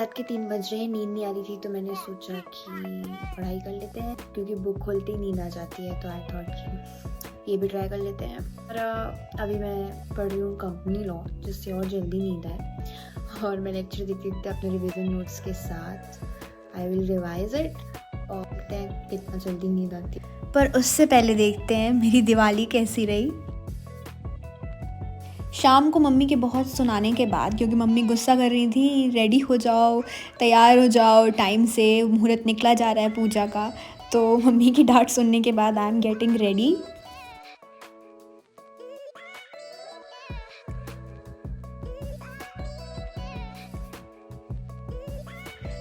रात के 3 बज रहे हैं, नींद नहीं आ रही थी तो मैंने सोचा कि पढ़ाई कर लेते हैं क्योंकि बुक खोलते ही नींद आ जाती है, तो आई थॉट कि ये भी ट्राई कर लेते हैं। और अभी मैं पढ़ रही हूँ कंपनी लॉ, जिससे और जल्दी नींद आए। और मैं लेक्चर देखते देखते अपने रिविजन नोट्स के साथ आई विल रिवाइज इट और देखते हैं कितना जल्दी नींद आती है। पर उससे पहले देखते हैं मेरी दिवाली कैसी रही। शाम को मम्मी के बहुत सुनाने के बाद, क्योंकि मम्मी गुस्सा कर रही थी, रेडी हो जाओ, तैयार हो जाओ, टाइम से मुहूर्त निकला जा रहा है पूजा का, तो मम्मी की डांट सुनने के बाद आई एम गेटिंग रेडी।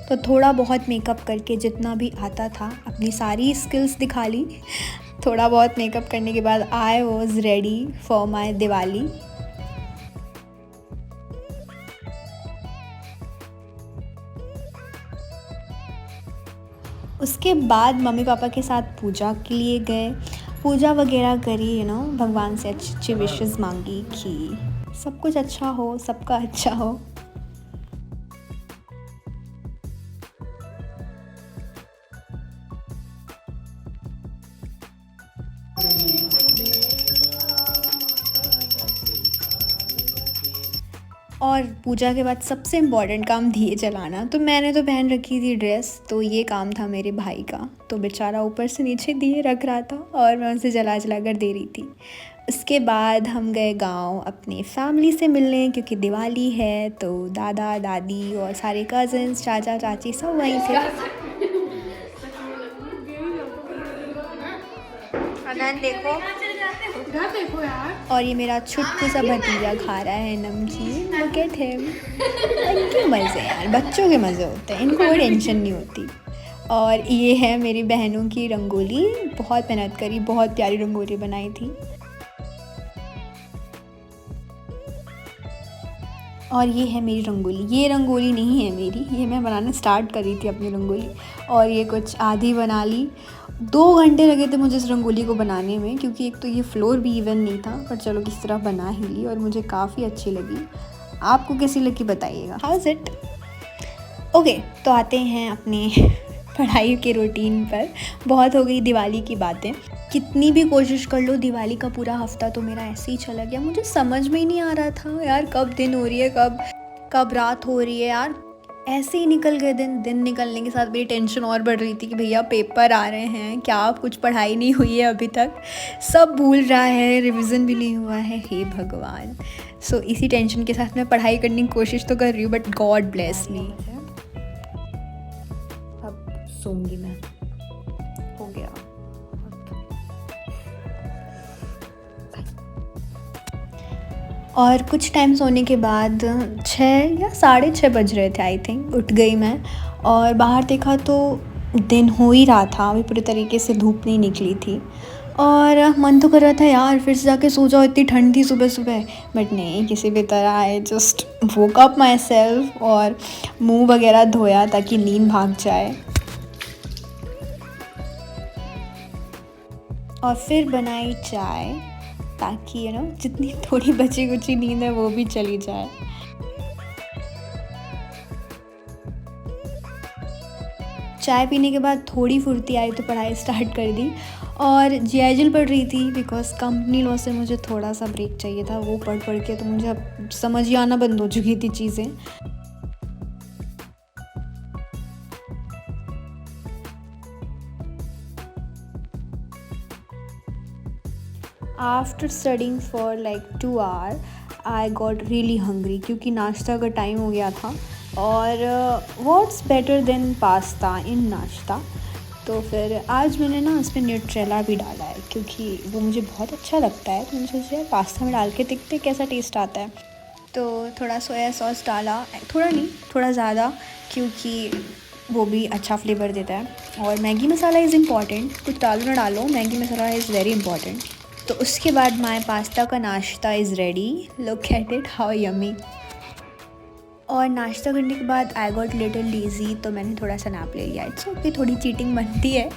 तो थोड़ा बहुत मेकअप करके जितना भी आता था अपनी सारी स्किल्स दिखा ली। थोड़ा बहुत मेकअप करने के बाद I was ready for my Diwali. उसके बाद मम्मी पापा के साथ पूजा के लिए गए, पूजा वगैरह करी, भगवान से अच्छी अच्छी विशेस मांगी कि सब कुछ अच्छा हो, सबका अच्छा हो। और पूजा के बाद सबसे इम्पॉर्टेंट काम दिए जलाना। तो मैंने तो पहन रखी थी ड्रेस, तो ये काम था मेरे भाई का। तो बेचारा ऊपर से नीचे दिए रख रहा था और मैं उसे जला जला कर दे रही थी। उसके बाद हम गए गांव अपने फैमिली से मिलने, क्योंकि दिवाली है तो दादा दादी और सारे कज़न्स, चाचा चाची सब वहीं थे। देखो यार, और ये मेरा छुटकू सा भतीजा खा रहा है नमकीन। Look at him. इनके मज़े यार, बच्चों के मज़े होते हैं, इनको कोई टेंशन नहीं होती। और ये है मेरी बहनों की रंगोली, बहुत मेहनत करी, बहुत प्यारी रंगोली बनाई थी। और ये है मेरी रंगोली। ये रंगोली नहीं है मेरी, ये मैं बनाना स्टार्ट करी थी अपनी रंगोली, और ये कुछ आधी बना ली। 2 घंटे लगे थे मुझे इस रंगोली को बनाने में, क्योंकि एक तो ये फ्लोर भी इवन नहीं था, पर चलो किस तरह बना ही ली और मुझे काफ़ी अच्छी लगी। आपको कैसी लगी बताइएगा। How is it? ओके, तो आते हैं अपने पढ़ाई के रूटीन पर। बहुत हो गई दिवाली की बातें। कितनी भी कोशिश कर लो, दिवाली का पूरा हफ्ता तो मेरा ऐसे ही चला गया। मुझे समझ में ही नहीं आ रहा था यार, कब दिन हो रही है, कब रात हो रही है यार। ऐसे ही निकल गए दिन निकलने के साथ मेरी टेंशन और बढ़ रही थी कि भैया पेपर आ रहे हैं, क्या कुछ पढ़ाई नहीं हुई है अभी तक, सब भूल रहा है, रिवीजन भी नहीं हुआ है, हे भगवान। सो इसी टेंशन के साथ मैं पढ़ाई करने की कोशिश तो कर रही हूँ, बट गॉड ब्लेस मी। अब सोऊंगी मैं, हो गया। और कुछ टाइम सोने के बाद 6 या 6:30 बज रहे थे आई थिंक, उठ गई मैं और बाहर देखा तो दिन हो ही रहा था, अभी पूरी तरीके से धूप नहीं निकली थी। और मन तो कर रहा था यार फिर से जाके सो जाओ, इतनी ठंड थी सुबह सुबह, बट नहीं, किसी भी तरह I just woke up my self और मुँह वगैरह धोया ताकि नींद भाग जाए। और फिर बनाई चाय ताकि जितनी थोड़ी बची कुची नींद है वो भी चली जाए। चाय पीने के बाद थोड़ी फुर्ती आई तो पढ़ाई स्टार्ट कर दी और जीआईएल पढ़ रही थी, बिकॉज कंपनी लॉ से मुझे थोड़ा सा ब्रेक चाहिए था। वो पढ़ के तो मुझे अब समझ ही आना बंद हो चुकी थी चीज़ें। After studying for like 2 hours I got really hungry, क्योंकि नाश्ता का टाइम हो गया था। और व्हाट्स बेटर देन पास्ता इन नाश्ता। तो फिर आज मैंने इसमें न्यूट्रेला भी डाला है, क्योंकि वो मुझे बहुत अच्छा लगता है, तो मुझे सोचा पास्ता में डाल के देखते कैसा टेस्ट आता है। तो थोड़ा सोया सॉस डाला, थोड़ा नहीं थोड़ा ज़्यादा, क्योंकि वो भी अच्छा फ्लेवर देता है। और मैगी मसाला इज़ इम्पॉर्टेंट, कुछ डालो ना डालो, Maggi masala is very important. तो उसके बाद माय पास्ता का नाश्ता is ready. Look at it, how yummy. और नाश्ता करने के बाद आई गॉट लिटिल लेज़ी, तो मैंने थोड़ा सा नैप ले लिया। इट्स ओके, थोड़ी चीटिंग बनती है।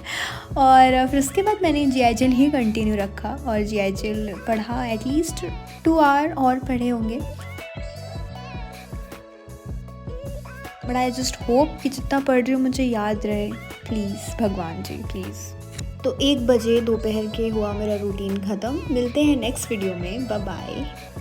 और फिर उसके बाद मैंने जीआईएल ही कंटिन्यू रखा और जीआईएल पढ़ा, एटलीस्ट 2 hours और पढ़े होंगे। बट आई जस्ट होप कि जितना पढ़ रही हूँ मुझे याद रहे, प्लीज़ भगवान जी प्लीज़। तो 1 बजे दोपहर के हुआ मेरा रूटीन ख़त्म। मिलते हैं नेक्स्ट वीडियो में, बाय बाय।